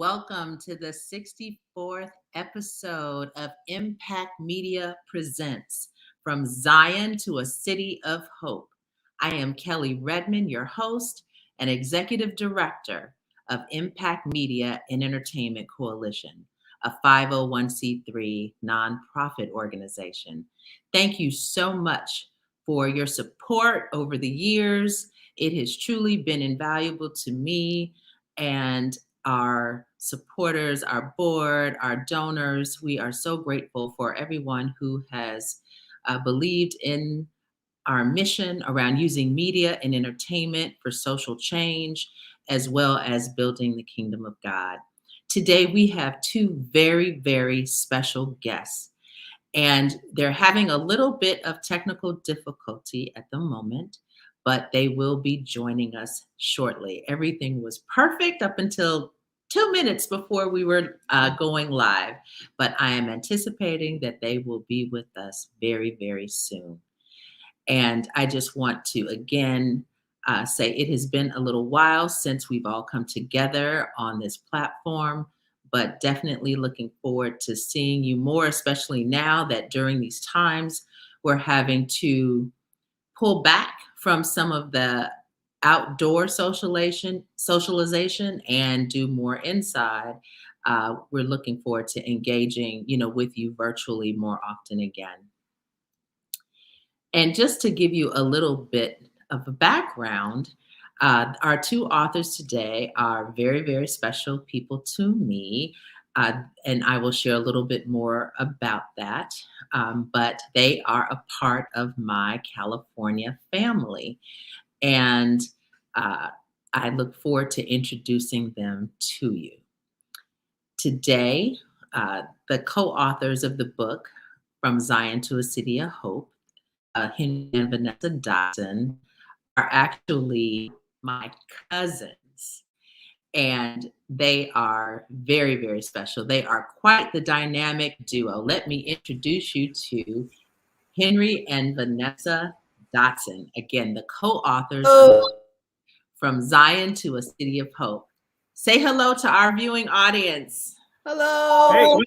welcome to the 64th episode of Impact Media Presents From Zion to a City of Hope. I am Kelly Redmond, your host and Executive Director of Impact Media and Entertainment Coalition, a 501c3 nonprofit organization. Thank you so much for your support over the years. It has truly been invaluable to me and our supporters, our board, our donors. We are so grateful for everyone who has believed in our mission around using media and entertainment for social change, as well as building the kingdom of God. Today, we have two very, very special guests, and they're having a little bit of technical difficulty at the moment, but they will be joining us shortly. Everything was perfect up until 2 minutes before we were going live, but I am anticipating that they will be with us very, very soon. And I just want to again say it has been a little while since we've all come together on this platform, but definitely looking forward to seeing you more, especially now that during these times we're having to pull back from some of the outdoor socialization and do more inside. We're looking forward to engaging, with you virtually more often again. And just to give you a little bit of a background, our two authors today are very, very special people to me. And I will share a little bit more about that. But they are a part of my California family. And I look forward to introducing them to you. Today, the co-authors of the book, From Zion to a City of Hope, Henry and Vanessa Dotson, are actually my cousins. And they are very, very special. They are quite the dynamic duo. Let me introduce you to Henry and Vanessa Dotson. Again, the co-authors of From Zion to a City of Hope. Say hello to our viewing audience. Hello.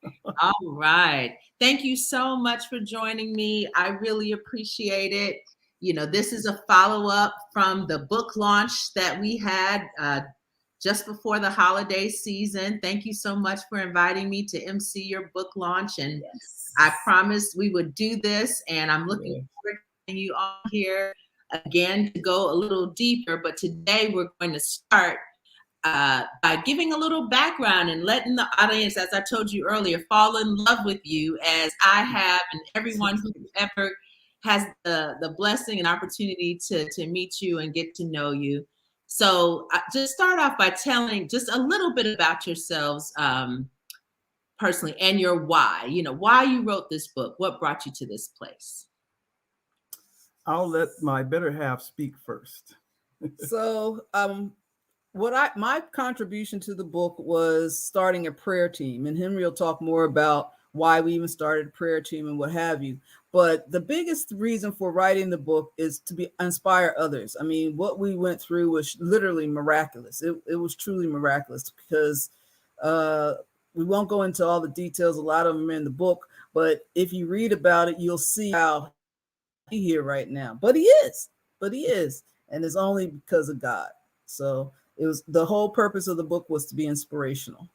Hey. All right. Thank you so much for joining me. I really appreciate it. This is a follow-up from the book launch that we had just before the holiday season. Thank you so much for inviting me to MC your book launch. And yes, I promised we would do this, and I'm looking forward to having you on here again to go a little deeper. But today we're going to start by giving a little background and letting the audience, as I told you earlier, fall in love with you as I have, and everyone who ever has the blessing and opportunity to meet you and get to know you. So just start off by telling just a little bit about yourselves personally and your why, why you wrote this book, what brought you to this place. I'll let my better half speak first. So my contribution to the book was starting a prayer team, and Henry will talk more about why we even started a prayer team and what have you. But the biggest reason for writing the book is to inspire others. I mean, what we went through was literally miraculous. It was truly miraculous because we won't go into all the details. A lot of them are in the book, but if you read about it, you'll see how he's here right now. But he is, and it's only because of God. So it was the whole purpose of the book was to be inspirational.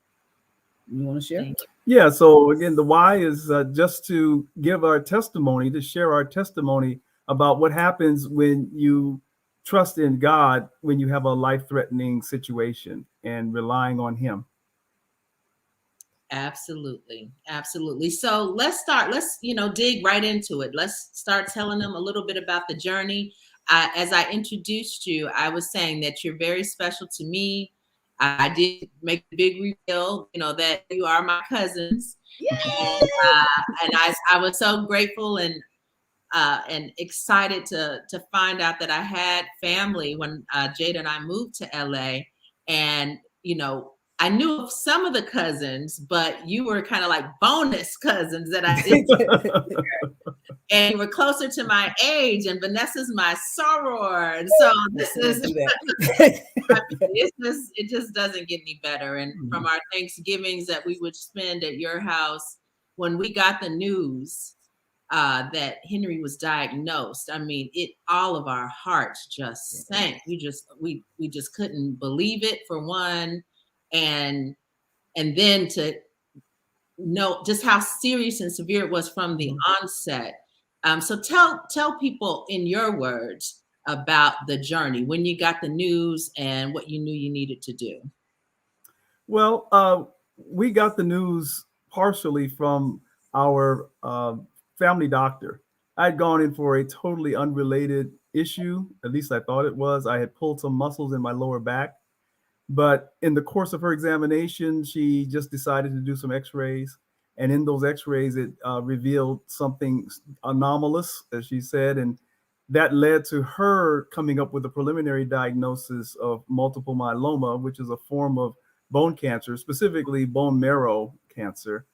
You want to share? Yeah. So again, the why is just to give our testimony, to share our testimony about what happens when you trust in God, when you have a life-threatening situation and relying on Him. Absolutely. So let's dig right into it. Let's start telling them a little bit about the journey. As I introduced you, I was saying that you're very special to me. I did make a big reveal, that you are my cousins. And I was so grateful and excited to find out that I had family when Jada and I moved to LA. And, I knew of some of the cousins, but you were kind of like bonus cousins that I didn't. and you were closer to my age, and Vanessa's my soror. And so this is, it just doesn't get any better. And from our Thanksgivings that we would spend at your house, when we got the news that Henry was diagnosed, I mean, all of our hearts just sank. We just couldn't believe it, for one, and then to know just how serious and severe it was from the onset. So tell people in your words about the journey, when you got the news and what you knew you needed to do. Well, we got the news partially from our family doctor. I'd gone in for a totally unrelated issue. At least I thought it was. I had pulled some muscles in my lower back. But in the course of her examination, she just decided to do some x-rays. And in those x-rays, it revealed something anomalous, as she said. And that led to her coming up with a preliminary diagnosis of multiple myeloma, which is a form of bone cancer, specifically bone marrow cancer.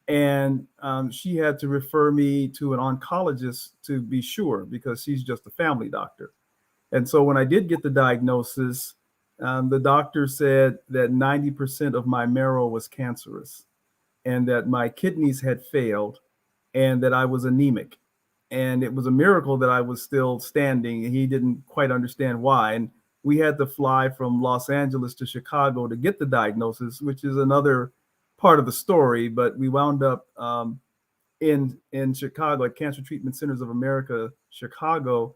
And she had to refer me to an oncologist to be sure, because she's just a family doctor. And so when I did get the diagnosis, the doctor said that 90% of my marrow was cancerous, and that my kidneys had failed, and that I was anemic. And it was a miracle that I was still standing. He didn't quite understand why. And we had to fly from Los Angeles to Chicago to get the diagnosis, which is another part of the story. But we wound up in Chicago at Cancer Treatment Centers of America, Chicago.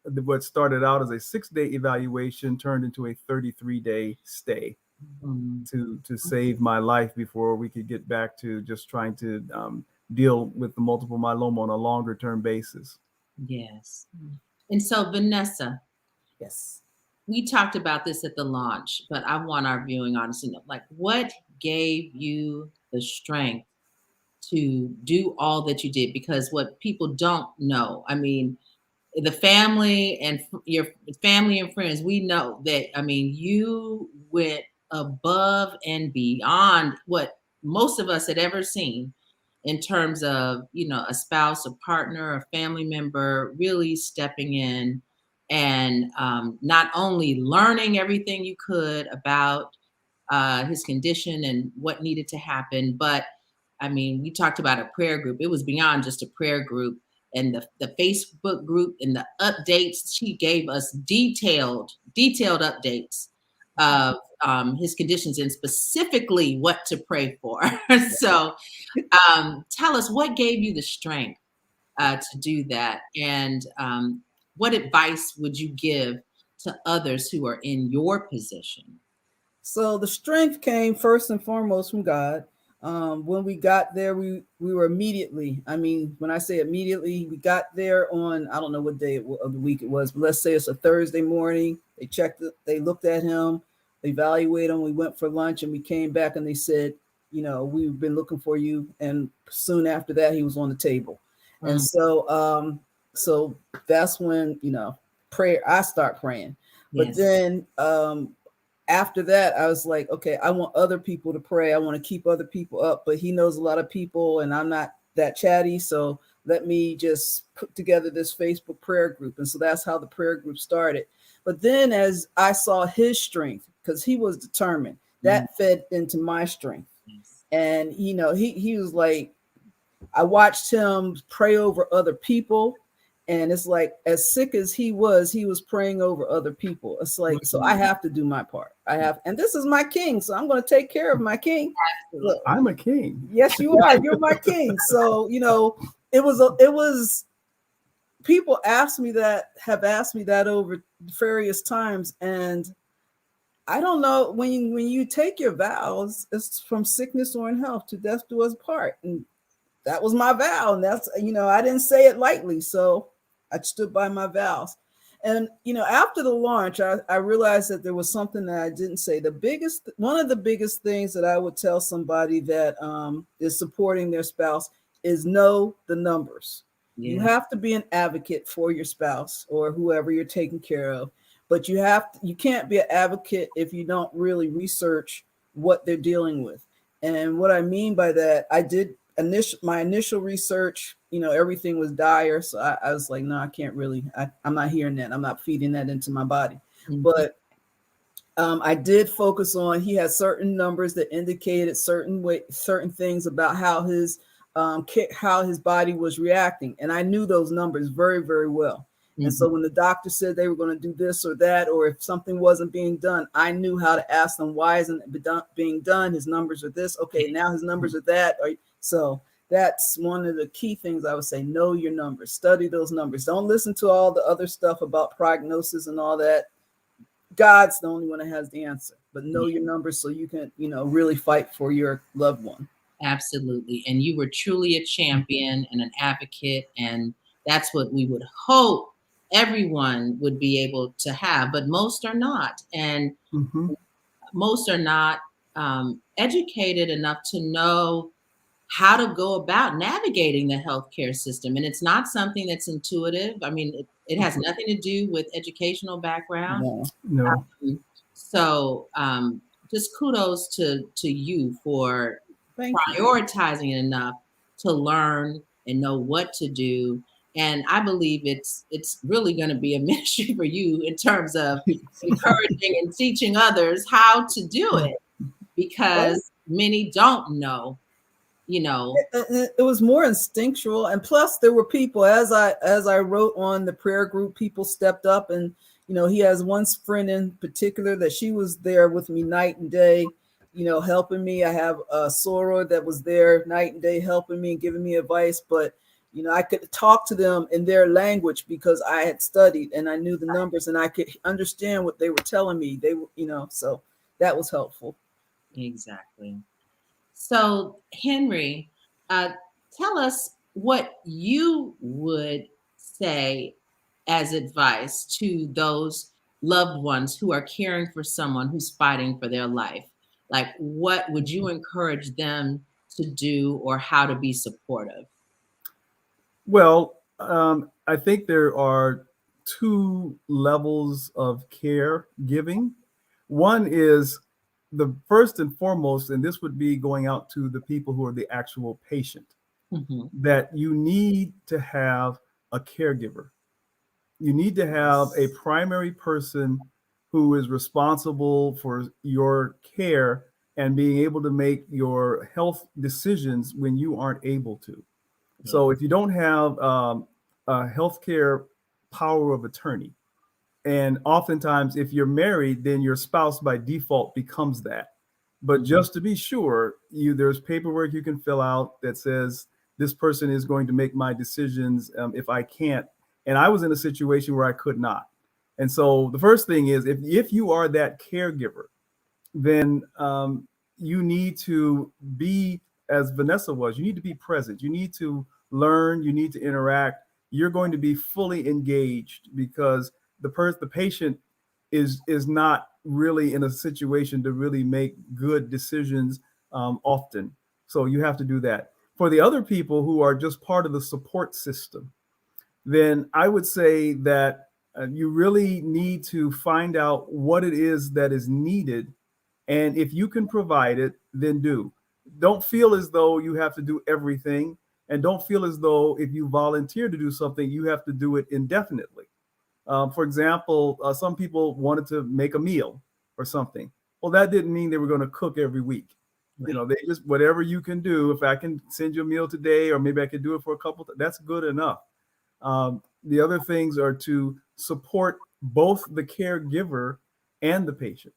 What started out as a 6-day evaluation turned into a 33-day stay to save my life before we could get back to just trying to deal with the multiple myeloma on a longer term basis. Yes. And so, Vanessa. Yes. We talked about this at the launch, but I want our viewing audience to know, like, what gave you the strength to do all that you did? Because what people don't know, I mean, the family and your family and friends, we know that, I mean, you went above and beyond what most of us had ever seen in terms of, a spouse, a partner, a family member really stepping in and not only learning everything you could about his condition and what needed to happen, but I mean, we talked about a prayer group. It was beyond just a prayer group. And the Facebook group and the updates, she gave us detailed updates of his conditions and specifically what to pray for. So tell us, what gave you the strength to do that? And what advice would you give to others who are in your position? So the strength came first and foremost from God. When we got there, we were immediately, I mean, when I say immediately, we got there on, I don't know what day of the week it was, but let's say it's a Thursday morning. They checked it, they looked at him, they evaluated him. We went for lunch and we came back and they said, we've been looking for you. And soon after that, he was on the table. Mm-hmm. And so that's when, prayer, I start praying. Yes. But then after that, I was like, okay, I want other people to pray. I want to keep other people up, but he knows a lot of people and I'm not that chatty. So let me just put together this Facebook prayer group. And so that's how the prayer group started. But then as I saw his strength, because he was determined, that fed into my strength. And, he was like, I watched him pray over other people. And it's like, as sick as he was praying over other people. It's like, so I have to do my part. And this is my king. So I'm going to take care of my king. Look, I'm a king. Yes, you are. You're my king. So, it was, people have asked me that over various times. And I don't know, when you take your vows, it's from sickness or in health to death do us part. And that was my vow. And that's, I didn't say it lightly. So I stood by my vows. And, after the launch, I realized that there was something that I didn't say. One of the biggest things that I would tell somebody that is supporting their spouse is know the numbers. Yeah. You have to be an advocate for your spouse or whoever you're taking care of. But you can't be an advocate if you don't really research what they're dealing with. And what I mean by that, I did my initial research, everything was dire. So I was like, no, I can't really, I'm not hearing that. I'm not feeding that into my body. Mhm. But I did focus on, he had certain numbers that indicated certain things about how his body was reacting. And I knew those numbers very, very well. And so when the doctor said they were going to do this or that, or if something wasn't being done, I knew how to ask them, why isn't it being done? His numbers are this. Okay, now his numbers are that. So that's one of the key things I would say. Know your numbers, study those numbers. Don't listen to all the other stuff about prognosis and all that. God's the only one that has the answer, but know your numbers so you can, really fight for your loved one. Absolutely. And you were truly a champion and an advocate. And that's what we would hope everyone would be able to have, but most are not. And most are not educated enough to know how to go about navigating the healthcare system. And it's not something that's intuitive. I mean, it has nothing to do with educational background. No. So just kudos to you for prioritizing it enough to learn and know what to do. And I believe it's really going to be a ministry for you in terms of encouraging and teaching others how to do it, because many don't know. It was more instinctual, and plus there were people, as I wrote on the prayer group, people stepped up, and he has one friend in particular that she was there with me night and day, helping me. I have a soror that was there night and day helping me and giving me advice, but I could talk to them in their language because I had studied and I knew the numbers and I could understand what they were telling me. They were, so that was helpful. Exactly. So, Henry, tell us what you would say as advice to those loved ones who are caring for someone who's fighting for their life. Like, what would you encourage them to do, or how to be supportive? Well, I think there are two levels of care giving. One is the first and foremost, and this would be going out to the people who are the actual patient, that you need to have a caregiver. You need to have a primary person who is responsible for your care and being able to make your health decisions when you aren't able to. So if you don't have a healthcare power of attorney, and oftentimes if you're married, then your spouse by default becomes that. But just to be sure, there's paperwork you can fill out that says this person is going to make my decisions if I can't. And I was in a situation where I could not. And so the first thing is, if you are that caregiver, then you need to be, as Vanessa was, you need to be present. You need to learn, you need to interact. You're going to be fully engaged because the patient is not really in a situation to really make good decisions often. So you have to do that. For the other people who are just part of the support system, then I would say that you really need to find out what it is that is needed. And if you can provide it, then do. Don't feel as though you have to do everything. And don't feel as though if you volunteer to do something, you have to do it indefinitely. For example, some people wanted to make a meal or something. Well, that didn't mean they were going to cook every week. They just, whatever you can do. If I can send you a meal today, or maybe I could do it for a couple, that's good enough. The other things are to support both the caregiver and the patient,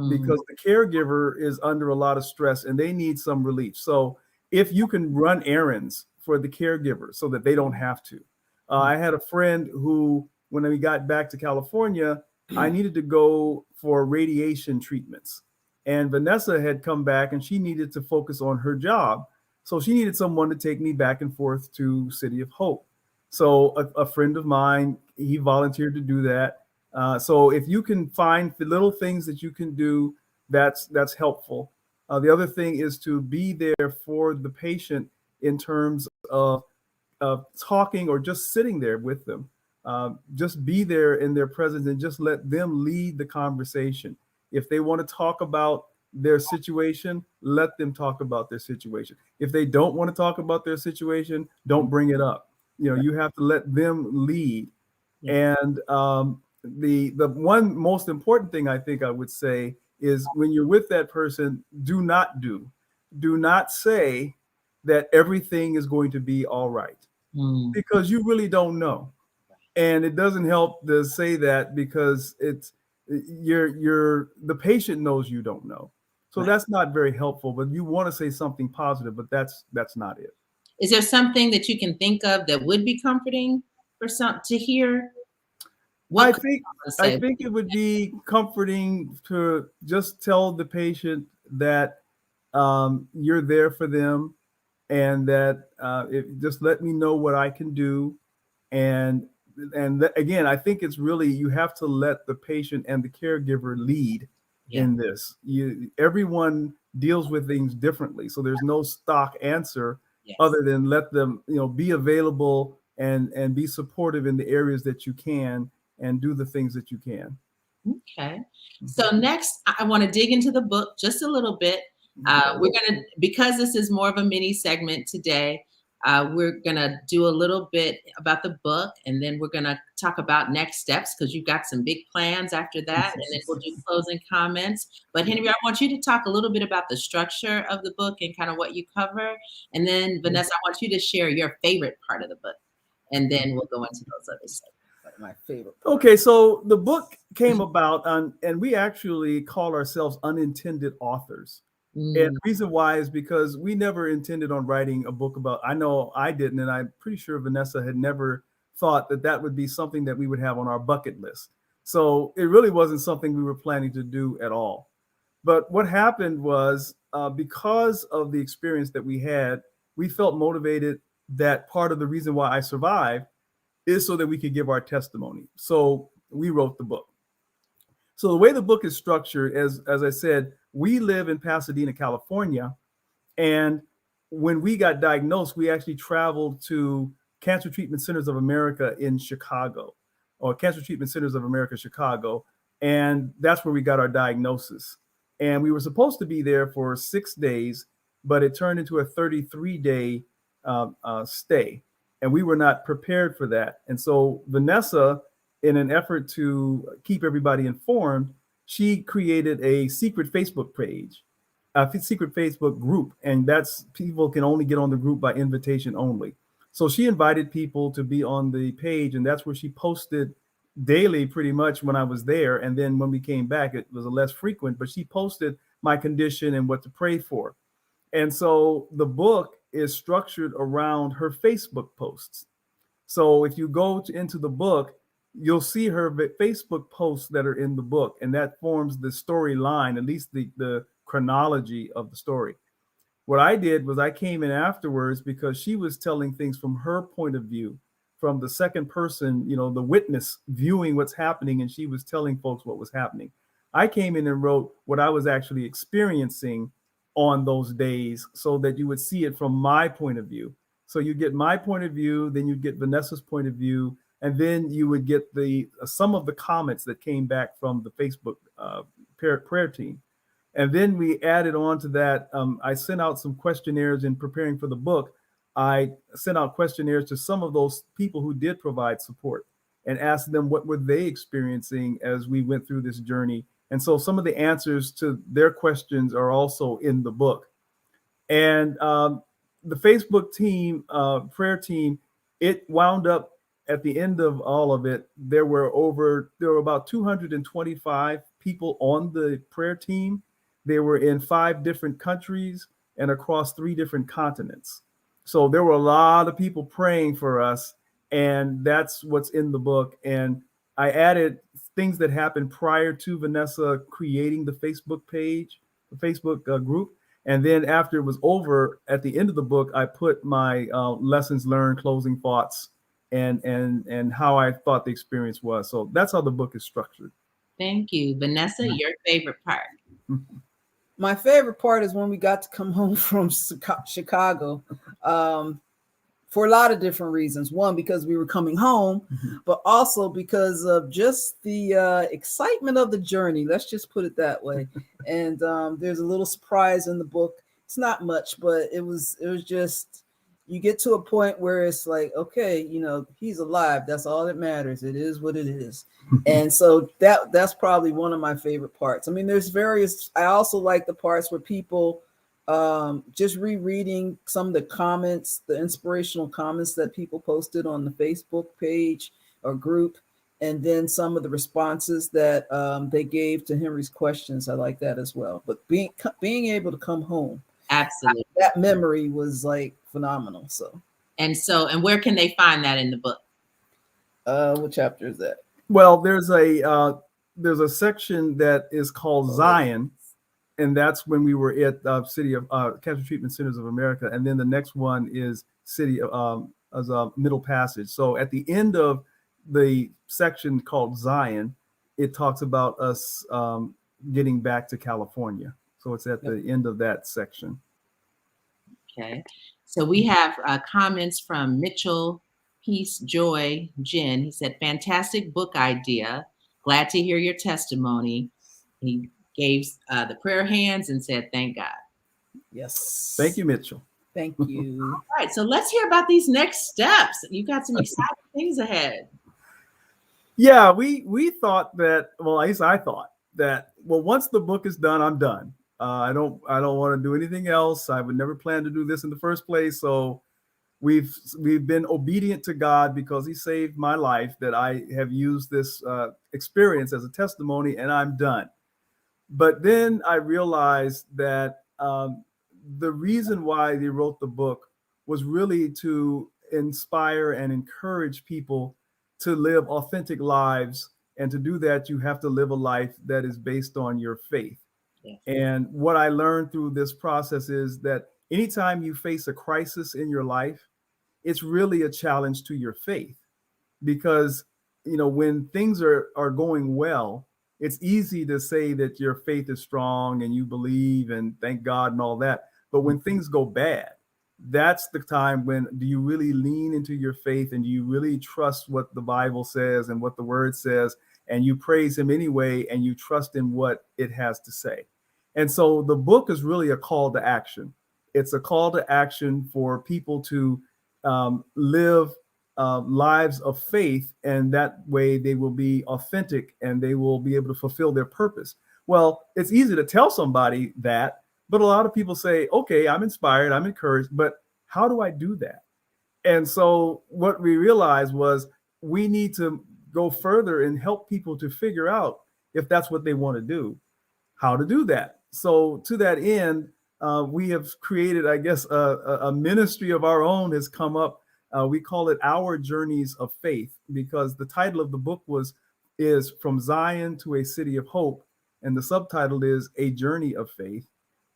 because the caregiver is under a lot of stress and they need some relief. So if you can run errands for the caregiver so that they don't have to. I had a friend who, when we got back to California, I needed to go for radiation treatments. And Vanessa had come back and she needed to focus on her job. So she needed someone to take me back and forth to City of Hope. So a friend of mine, he volunteered to do that. So if you can find the little things that you can do, that's helpful. The other thing is to be there for the patient in terms of talking or just sitting there with them. Just be there in their presence and just let them lead the conversation. If they want to talk about their situation, let them talk about their situation. If they don't want to talk about their situation, don't bring it up. You have to let them lead. Yeah. And the one most important thing I think I would say is when you're with that person, do not say that everything is going to be all right, Mm. because you really don't know. And it doesn't help to say that, because the patient knows you don't know. So Right. that's not very helpful, but you want to say something positive, but that's not it. Is there something that you can think of that would be comforting for some to hear? I What could think someone I say? think it would be comforting to just tell the patient that you're there for them, and that just let me know what I can do. And again, I think it's really, you have to let the patient and the caregiver lead Yeah. in this. Everyone deals with things differently, so there's no stock answer Yes. other than let them be available and be supportive in the areas that you can, and do the things that you can. Okay. So next, I want to dig into the book just a little bit. Okay. We're going to, because this is more of a mini segment today, we're going to do a little bit about the book, and then we're going to talk about next steps, because you've got some big plans after that, and then we'll do closing comments. But Henry, I want you to talk a little bit about the structure of the book and kind of what you cover. And then Vanessa, I want you to share your favorite part of the book, and then we'll go into those other segments. My favorite part. Okay, so the book came about and we actually call ourselves unintended authors. And Mm, the reason why is because we never intended on writing a book about, I know I didn't, and I'm pretty sure Vanessa had never thought that that would be something that we would have on our bucket list. So it really wasn't something we were planning to do at all. But what happened was, because of the experience that we had, we felt motivated that part of the reason why I survived is so that we could give our testimony. So we wrote the book. So the way the book is structured, as I said, we live in Pasadena, California, and when we got diagnosed, we actually traveled to Cancer Treatment Centers of America in Chicago, or Cancer Treatment Centers of America, Chicago, and that's where we got our diagnosis. And we were supposed to be there for 6 days, but it turned into a 33-day stay, and we were not prepared for that. And so Vanessa, in an effort to keep everybody informed, she created a secret Facebook page, a secret Facebook group, and that's, people can only get on the group by invitation only. So she invited people to be on the page, and that's where she posted daily pretty much when I was there. And then when we came back, it was a less frequent, but she posted my condition and what to pray for. And so the book is structured around her Facebook posts. So if you go into the book, you'll see her Facebook posts that are in the book, and that forms the storyline, at least the chronology of the story. What I did was I came in afterwards, because she was telling things from her point of view, from the second person, the witness viewing what's happening, and she was telling folks what was happening. I came in and wrote what I was actually experiencing on those days, so that you would see it from my point of view. So you get my point of view, then you get Vanessa's point of view, and then you would get the some of the comments that came back from the Facebook prayer team. And then we added on to that. I sent out some questionnaires in preparing for the book. I sent out questionnaires to some of those people who did provide support, and asked them what were they experiencing as we went through this journey. And so some of the answers to their questions are also in the book. And the Facebook team, prayer team, it wound up at the end of all of it, there were about 225 people on the prayer team. They were in 5 different countries and across 3 different continents. So there were a lot of people praying for us, and that's what's in the book. And I added things that happened prior to Vanessa creating the Facebook page, the Facebook group. And then after it was over, at the end of the book, I put my lessons learned, closing thoughts, and how I thought the experience was. So that's how the book is structured. thank you. Vanessa, your favorite part? My favorite part is when we got to come home from Chicago. for a lot of different reasons. One, because we were coming home, but also because of just the excitement of the journey. Let's just put it that way. And there's a little surprise in the book. It's not much, but it was just, you get to a point where it's like, okay, you know, he's alive. That's all that matters. It is what it is. And so that's probably one of my favorite parts. I mean, there's various, I also like the parts where people just rereading some of the comments, the inspirational comments that people posted on the Facebook page or group, and then some of the responses that they gave to Henry's questions. I like that as well. But being able to come home, Absolutely, that memory was like phenomenal. So, and where can they find that in the book? what chapter is that? Well, there's a section that is called Zion, and that's when we were at City of Cancer Treatment Centers of America, and then the next one is City of as a Middle Passage. So at the end of the section called Zion, it talks about us getting back to California. So it's at the end of that section. Okay, so we have comments from Mitchell, Peace, Joy, Jen. He said, fantastic book idea. Glad to hear your testimony. He gave the prayer hands and said, thank God. Yes. Thank you, Mitchell. Thank you. All right, so let's hear about these next steps. You've got some exciting things ahead. Yeah, we thought that, well, at least I thought that, well, once the book is done, I'm done. I don't want to do anything else. I would never plan to do this in the first place. So we've been obedient to God because he saved my life, that I have used this experience as a testimony, and I'm done. But then I realized that the reason why they wrote the book was really to inspire and encourage people to live authentic lives. And to do that, you have to live a life that is based on your faith. Yes. And what I learned through this process is that anytime you face a crisis in your life, it's really a challenge to your faith. Because, you know, when things are going well, it's easy to say that your faith is strong and you believe and thank God and all that. But when things go bad, that's the time when do you really lean into your faith, and do you really trust what the Bible says and what the word says, and you praise him anyway, and you trust in what it has to say. And so the book is really a call to action. It's a call to action for people to live lives of faith, and that way they will be authentic and they will be able to fulfill their purpose. Well, it's easy to tell somebody that, but a lot of people say, okay, I'm inspired, I'm encouraged, but how do I do that? And so what we realized was we need to go further and help people to figure out, if that's what they want to do, how to do that. So to that end, we have created, I guess, a ministry of our own has come up. We call it Our Journeys of Faith, because the title of the book is From Zion to a City of Hope, and the subtitle is A Journey of Faith.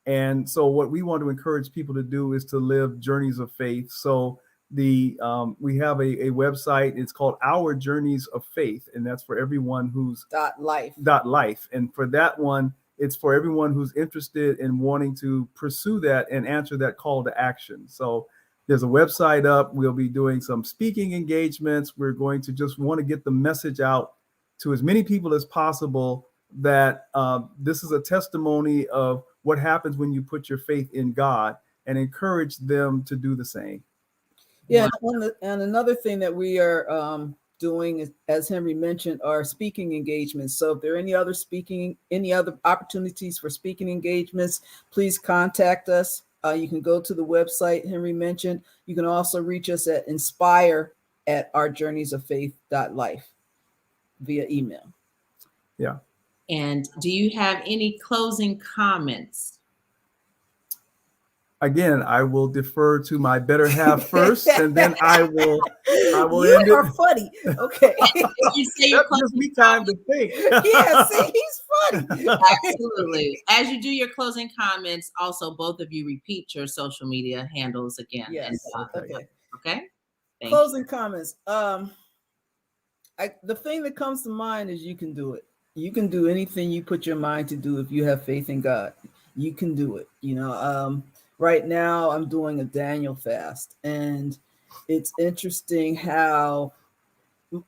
And so what we want to encourage people to do is to live journeys of faith. So we have a website. It's called Our Journeys of Faith, and that's for everyone who's .life. And for that one, it's for everyone who's interested in wanting to pursue that and answer that call to action. So there's a website up. We'll be doing some speaking engagements. We're going to just want to get the message out to as many people as possible that this is a testimony of what happens when you put your faith in God, and encourage them to do the same. Yeah, and another thing that we are doing is, as Henry mentioned, are speaking engagements. So if there are any other opportunities for speaking engagements, please contact us. You can go to the website Henry mentioned. You can also reach us at inspire@ourjourneysoffaith.life via email. Yeah. And do you have any closing comments? Again, I will defer to my better half first, and then I will you end are it. Funny. Okay. You say your That gives me time to think. Yeah, see, he's funny. Absolutely. As you do your closing comments, also both of you repeat your social media handles again. Yes. Okay. Thank Closing comments. The thing that comes to mind is you can do it. You can do anything you put your mind to do if you have faith in God. You can do it. You know, right now I'm doing a Daniel fast, and it's interesting how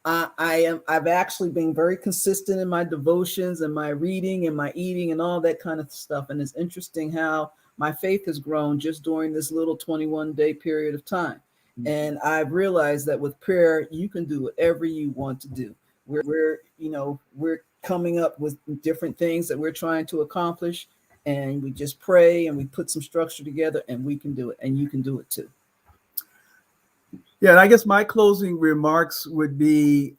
I've actually been very consistent in my devotions and my reading and my eating and all that kind of stuff. And it's interesting how my faith has grown just during this little 21-day period of time. And I've realized that with prayer, you can do whatever you want to do. We're coming up with different things that we're trying to accomplish, and we just pray and we put some structure together, and we can do it, and you can do it too. Yeah, and I guess my closing remarks would be,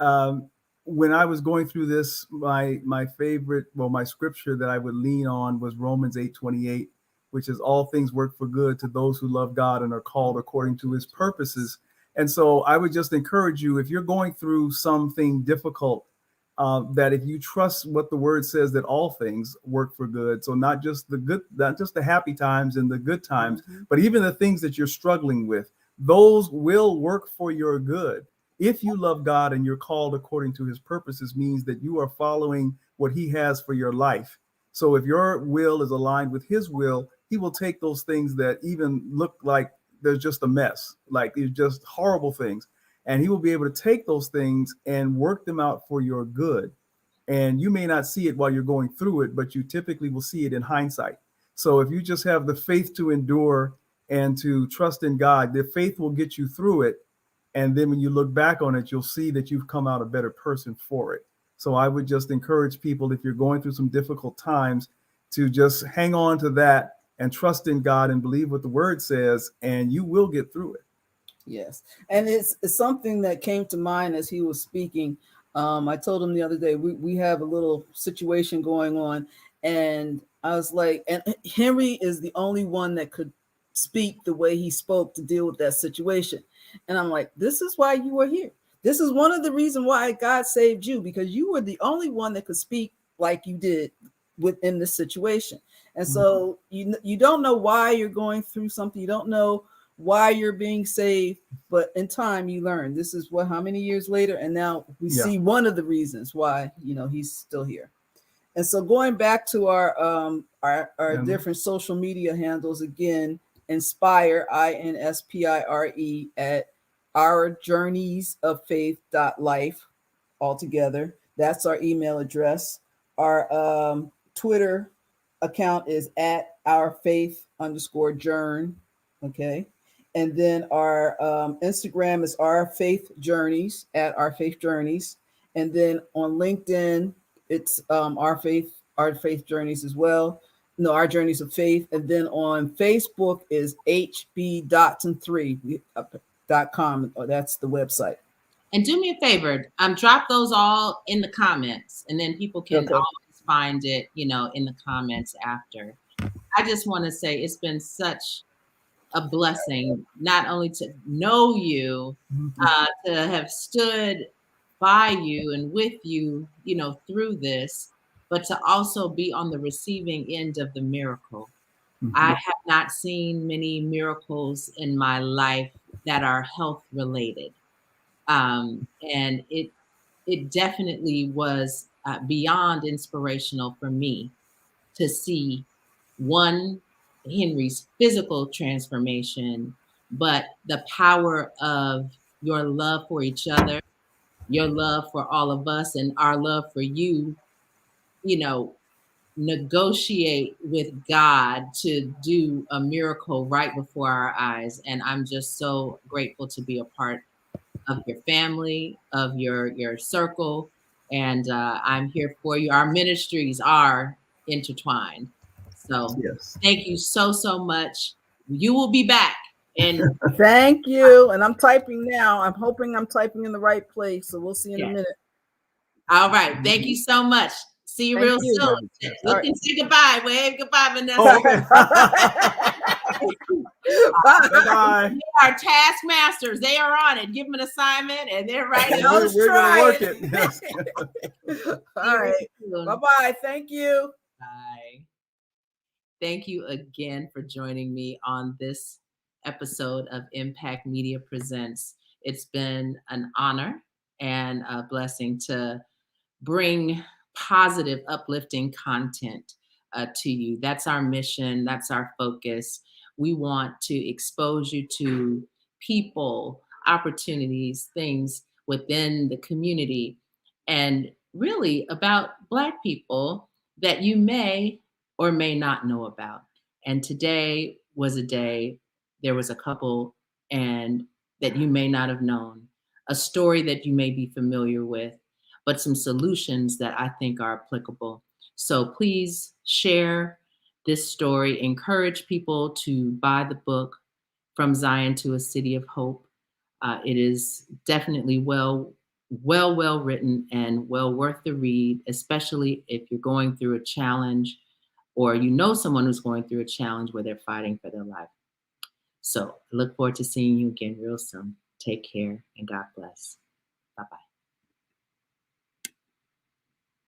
when I was going through this, my favorite, well, my scripture that I would lean on was Romans 8:28, which is all things work for good to those who love God and are called according to his purposes. And so I would just encourage you, if you're going through something difficult, that if you trust what the word says, that all things work for good. So not just the good, not just the happy times and the good times, but even the things that you're struggling with, those will work for your good. If you love God and you're called according to his purposes, means that you are following what he has for your life. So if your will is aligned with his will, he will take those things that even look like there's just a mess, like they're just horrible things, and he will be able to take those things and work them out for your good. And you may not see it while you're going through it, but you typically will see it in hindsight. So if you just have the faith to endure and to trust in God, the faith will get you through it. And then when you look back on it, you'll see that you've come out a better person for it. So I would just encourage people, if you're going through some difficult times, to just hang on to that and trust in God and believe what the word says, and you will get through it. Yes. And it's something that came to mind as he was speaking. I told him the other day, we have a little situation going on. And I was like, and Henry is the only one that could speak the way he spoke to deal with that situation. And I'm like, this is why you are here. This is one of the reasons why God saved you, because you were the only one that could speak like you did within this situation. And so you don't know why you're going through something. You don't know why you're being saved, but in time you learn. This is how many years later, and now we see one of the reasons why he's still here. And so going back to our different social media handles again, Inspire, INSPIRE, at ourjourneysoffaith.life altogether. That's our email address. Our Twitter account is at ourfaith_journ. Okay. And then our Instagram is Our Faith Journeys, at Our Faith Journeys. And then on LinkedIn, it's Our Faith Journeys as well. No, Our Journeys of Faith. And then on Facebook is hbdotson3.com. That's the website. And do me a favor, drop those all in the comments, and then people can always find it, in the comments after. I just want to say it's been such a blessing, not only to know you, to have stood by you and with you, through this, but to also be on the receiving end of the miracle. I have not seen many miracles in my life that are health related. And it definitely was beyond inspirational for me to see Henry's physical transformation, but the power of your love for each other, your love for all of us, and our love for you, negotiate with God to do a miracle right before our eyes. And I'm just so grateful to be a part of your family, of your circle. And I'm here for you. Our ministries are intertwined. So thank you so much. You will be back. And thank you. And I'm typing now. I'm hoping I'm typing in the right place. So we'll see in a minute. All right. Thank you so much. See you real soon. Look and say goodbye. Wave goodbye, Vanessa. Oh, okay. Bye. Our taskmasters, they are on it. Give them an assignment, and they're right. We're gonna work it. Yes. All right. Bye-bye. Thank you. Bye. Thank you again for joining me on this episode of Impact Media Presents. It's been an honor and a blessing to bring positive, uplifting content to you. That's our mission. That's our focus. We want to expose you to people opportunities, things within the community, and really about Black people that you may or may not know about. And today was a day, there was a couple and that you may not have known, a story that you may be familiar with, but some solutions that I think are applicable. So please share this story, encourage people to buy the book, From Zion to a City of Hope. It is definitely well written and well worth the read, especially if you're going through a challenge or you know someone who's going through a challenge where they're fighting for their life. So I look forward to seeing you again real soon. Take care and God bless. Bye-bye.